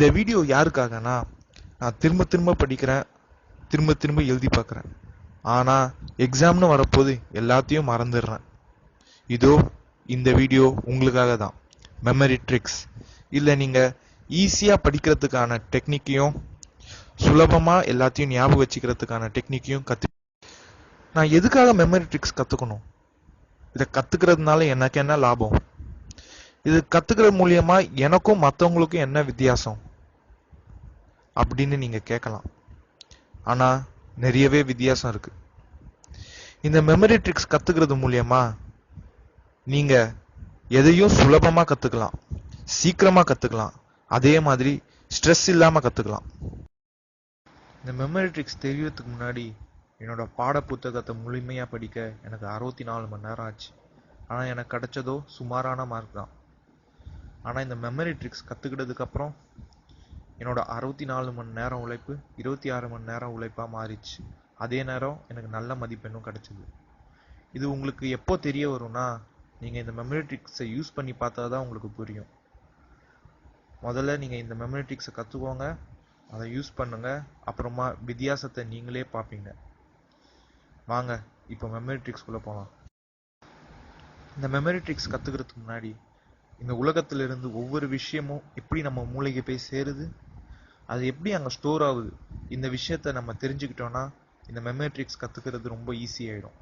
இந்த வீடியோ யாருக்காகனா, நான் திரும்ப திரும்ப படிக்கிறேன், திரும்ப திரும்ப எழுதி பார்க்குறேன், ஆனால் எக்ஸாம்னு வரப்போது எல்லாத்தையும் மறந்துடுறேன். இதோ இந்த வீடியோ உங்களுக்காக தான். மெமரி ட்ரிக்ஸ் இல்லை, நீங்கள் ஈஸியாக படிக்கிறதுக்கான டெக்னிக்கையும் சுலபமாக எல்லாத்தையும் ஞாபகம் வச்சுக்கிறதுக்கான டெக்னிக்கையும் நான் எதுக்காக மெமரி ட்ரிக்ஸ் கற்றுக்கணும்? இதை கற்றுக்கிறதுனால எனக்கு என்ன லாபம்? இது கற்றுக்கிறது மூலியமா எனக்கும் மற்றவங்களுக்கும் என்ன வித்தியாசம் அப்படின்னு நீங்கள் கேட்கலாம். ஆனால் நிறையவே வித்தியாசம் இருக்கு. இந்த மெமரி ட்ரிக்ஸ் கற்றுக்கிறது மூலியமா நீங்கள் எதையும் சுலபமாக கற்றுக்கலாம், சீக்கிரமாக கற்றுக்கலாம், அதே மாதிரி ஸ்ட்ரெஸ் இல்லாமல் கற்றுக்கலாம். இந்த மெமரி ட்ரிக்ஸ் தெரியறதுக்கு முன்னாடி என்னோட பாட புத்தகத்தை முழுமையாக படிக்க எனக்கு 64 மணி நேரம் ஆச்சு. ஆனால் எனக்கு கிடைச்சதோ சுமாரான மார்க் தான். ஆனால் இந்த மெமரி ட்ரிக்ஸ் கற்றுக்கிட்டதுக்கப்புறம் என்னோட 64 மணி நேரம் உழைப்பு 26 மணி நேரம் உழைப்பாக மாறிச்சு. அதே நேரம் எனக்கு நல்ல மதிப்பெண்ணும் கிடைச்சிது. இது உங்களுக்கு எப்போ தெரிய வரும்னா, நீங்கள் இந்த மெமரி ட்ரிக்ஸை யூஸ் பண்ணி பார்த்தா தான் உங்களுக்கு புரியும். முதல்ல நீங்கள் இந்த மெமரி ட்ரிக்ஸை கற்றுக்கோங்க, அதை யூஸ் பண்ணுங்க, அப்புறமா வித்தியாசத்தை நீங்களே பார்ப்பீங்க. வாங்க இப்போ மெமரி ட்ரிக்ஸ்குள்ளே போகலாம். இந்த மெமரி ட்ரிக்ஸ் கற்றுக்கிறதுக்கு முன்னாடி இந்த உலகத்திலிருந்து ஒவ்வொரு விஷயமும் எப்படி நம்ம மூளைக்கு போய் சேருது, அது எப்படி அங்கே ஸ்டோர் ஆகுது, இந்த விஷயத்த நம்ம தெரிஞ்சுக்கிட்டோம்னா இந்த மெமரி ட்ரிக்ஸ் கற்றுக்கிறது ரொம்ப ஈஸியாயிடும்.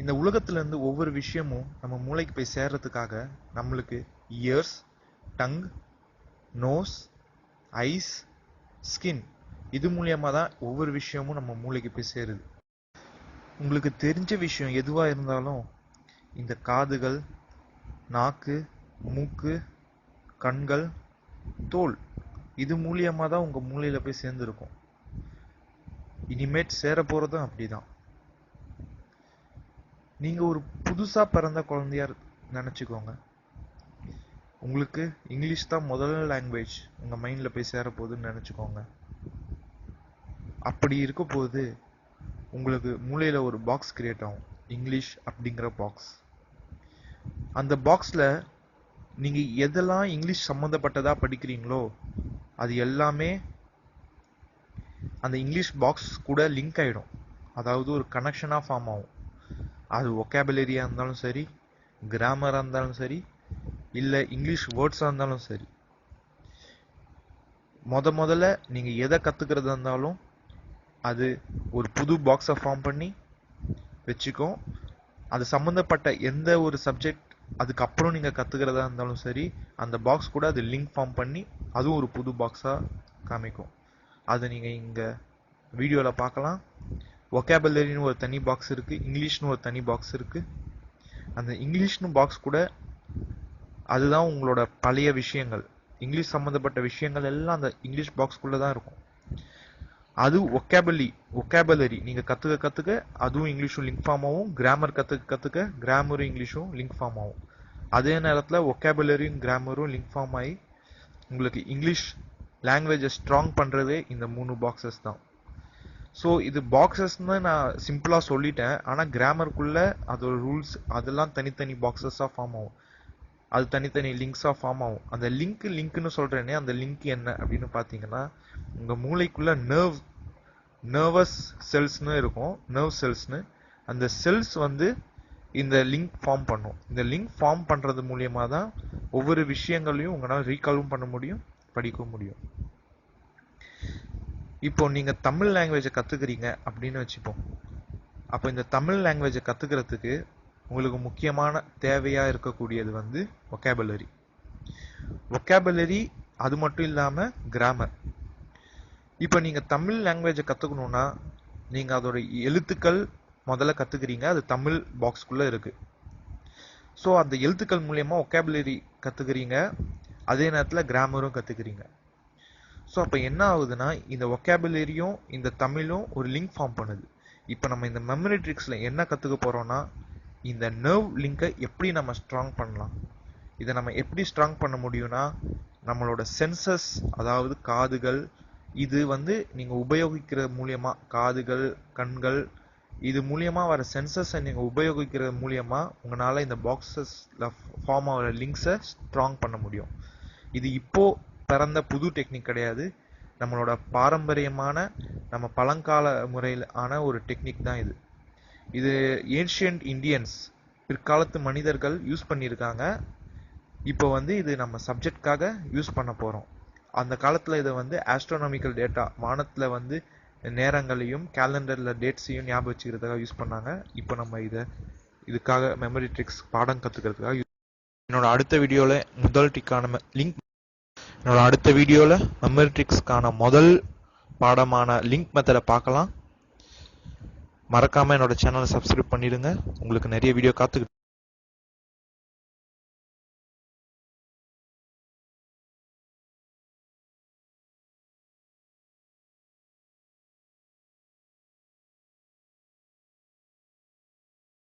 இந்த உலகத்திலிருந்து ஒவ்வொரு விஷயமும் நம்ம மூளைக்கு போய் சேர்றதுக்காக நம்மளுக்கு ears, tongue, nose, eyes, skin இது மூலியமா தான் ஒவ்வொரு விஷயமும் நம்ம மூளைக்கு போய் சேருது. உங்களுக்கு தெரிஞ்ச விஷயம் எதுவா இருந்தாலும் இந்த காதுகள், நாக்கு, மூக்கு, கண்கள், தோல் இது மூலியமா தான் உங்க மூளையில போய் சேர்ந்துருக்கும். இனிமேட் சேர போறதும் அப்படிதான். நீங்க ஒரு புதுசா பிறந்த குழந்தையா நினைச்சுக்கோங்க. உங்களுக்கு இங்கிலீஷ் தான் முதல் லாங்குவேஜ் உங்க மைண்ட்ல போய் சேர போகுதுன்னு நினைச்சுக்கோங்க. அப்படி இருக்க போது உங்களுக்கு மூளையில ஒரு பாக்ஸ் கிரியேட் ஆகும், இங்கிலீஷ் அப்படிங்கிற பாக்ஸ். அந்த பாக்ஸ்ல நீங்க எதெல்லாம் இங்கிலீஷ் சம்பந்தப்பட்டதா படிக்கிறீங்களோ அது எல்லாமே அந்த இங்கிலீஷ் பாக்ஸ் கூட லிங்க் ஆயிடும். அதாவது ஒரு கனெக்ஷனா ஃபார்ம் ஆகும். அது ஒகேபுலரியா இருந்தாலும் சரி, கிராமரா இருந்தாலும் சரி, இல்ல இங்கிலீஷ் வேர்ட்ஸா இருந்தாலும் சரி. முதல்ல நீங்க எதை கத்துக்கிறதா இருந்தாலும் அது ஒரு புது பாக்ஸை ஃபார்ம் பண்ணி வச்சுக்கும். அது சம்பந்தப்பட்ட எந்த ஒரு சப்ஜெக்ட் அதுக்கப்புறம் நீங்க கத்துக்கிறதா இருந்தாலும் சரி, அந்த பாக்ஸ் கூட அது லிங்க் ஃபார்ம் பண்ணி அதுவும் ஒரு புது பாக்ஸா காமிக்கும். அது நீங்க இங்க வீடியோல பார்க்கலாம். ஒகேபுலரின்னு ஒரு தனி பாக்ஸ் இருக்கு, இங்கிலீஷ்னு ஒரு தனி பாக்ஸ் இருக்கு. அந்த இங்கிலீஷ்னு பாக்ஸ் கூட அதுதான் உங்களோட பழைய விஷயங்கள், இங்கிலீஷ் சம்பந்தப்பட்ட விஷயங்கள் எல்லாம் அந்த இங்கிலீஷ் பாக்ஸ்குள்ள தான் இருக்கும். அது ஒகேபுலரி நீங்க கத்துக்க அதுவும் இங்கிலீஷும் லிங்க் ஃபார்ம் ஆகும். கிராமர் கத்துக்க கிராமரும் இங்கிலீஷும் லிங்க் ஃபார்ம் ஆகும். அதே நேரத்துல ஒகேபுலரியும் கிராமரும் லிங்க் ஃபார்ம் ஆகி உங்களுக்கு இங்கிலீஷ் லாங்குவேஜை ஸ்ட்ராங் பண்றதே இந்த 3 பாக்ஸஸ் தான். ஸோ இது பாக்ஸஸ்ன்னு நான் சிம்பிளா சொல்லிட்டேன். ஆனா கிராமருக்குள்ள அதோட ரூல்ஸ் அதெல்லாம் தனித்தனி பாக்ஸஸா ஃபார்ம் ஆகும். அது தனித்தனி லிங்க்ஸா ஃபார்ம் ஆகும். அந்த லிங்க்னு சொல்றேனே, அந்த லிங்க் என்ன அப்படின்னு பாத்தீங்கன்னா, உங்க மூளைக்குள்ள நர்வஸ் செல்ஸ்னு இருக்கும், நர்வ் செல்ஸ்னு. அந்த செல்ஸ் இந்த லிங்க் ஃபார்ம் பண்ணும். இந்த லிங்க் ஃபார்ம் பண்றது மூலியமா தான் ஒவ்வொரு விஷயங்களையும் உங்களால ரீகாலும் பண்ண முடியும், படிக்கவும் முடியும். இப்போ நீங்க தமிழ் லாங்குவேஜை கத்துக்கிறீங்க அப்படின்னு வச்சுப்போம். அப்போ இந்த தமிழ் லாங்குவேஜை கத்துக்கிறதுக்கு உங்களுக்கு முக்கியமான தேவையா இருக்கக்கூடியது ஒகேபுலரி. ஒகேபுலரி அது மட்டும் இல்லாம கிராமர். இப்போ நீங்க தமிழ் லாங்குவேஜை கத்துக்கணும்னா நீங்க அதோட எழுத்துக்கள் முதல்ல கத்துக்கிறீங்க, அது தமிழ் பாக்ஸ்குள்ள இருக்கு. ஸோ அந்த எழுத்துக்கள் மூலியமா ஒகேபுலரி கத்துக்கிறீங்க, அதே நேரத்தில் கிராமரும் கத்துக்கிறீங்க. ஸோ அப்போ என்ன ஆகுதுன்னா, இந்த ஒகேபுலரியும் இந்த தமிழும் ஒரு லிங்க் ஃபார்ம் பண்ணுது. இப்போ நம்ம இந்த மெமரி ட்ரிக்ஸ்ல என்ன கத்துக்க போறோம்னா, இந்த நர்வ் லிங்கை எப்படி நம்ம ஸ்ட்ராங் பண்ணலாம். இதை நம்ம எப்படி ஸ்ட்ராங் பண்ண முடியும்னா, நம்மளோட சென்சஸ், அதாவது காதுகள், இது நீங்க உபயோகிக்கிறது மூலியமா, காதுகள், கண்கள், இது மூலியமா வர சென்சஸை நீங்க உபயோகிக்கிறது மூலியமா உங்களால இந்த பாக்ஸஸ்ல ஃபார்ம் ஆகிற லிங்க்ஸை ஸ்ட்ராங் பண்ண முடியும். இது இப்போ பிறந்த புது டெக்னிக் கிடையாது. நம்மளோட பாரம்பரியமான நம்ம பழங்கால முறையில் ஆன ஒரு டெக்னிக் தான் இது. இது ஏன்ஷியன்ட் இந்தியன்ஸ் பிற்காலத்து மனிதர்கள் யூஸ் பண்ணியிருக்காங்க. இப்போ இது நம்ம சப்ஜெக்ட்காக யூஸ் பண்ண போகிறோம். அந்த காலத்தில் இதை ஆஸ்ட்ரோனாமிக்கல் டேட்டா வானத்தில் நேரங்களையும் கேலண்டரில் டேட்ஸையும் ஞாபகம் வச்சுக்கிறதுக்காக யூஸ் பண்ணாங்க. இப்போ நம்ம இதுக்காக மெமரி ட்ரிக்ஸ் பாடம் கற்றுக்கிறதுக்காக என்னோட அடுத்த வீடியோவில் மெமரி ட்ரிக்ஸ்க்கான முதல் பாடமான லிங்க் மெத்தடை பார்க்கலாம். மறக்காமல் என்னோட சேனலை சப்ஸ்கிரைப் பண்ணிடுங்க. உங்களுக்கு நிறைய வீடியோ காத்துக்கிட்டு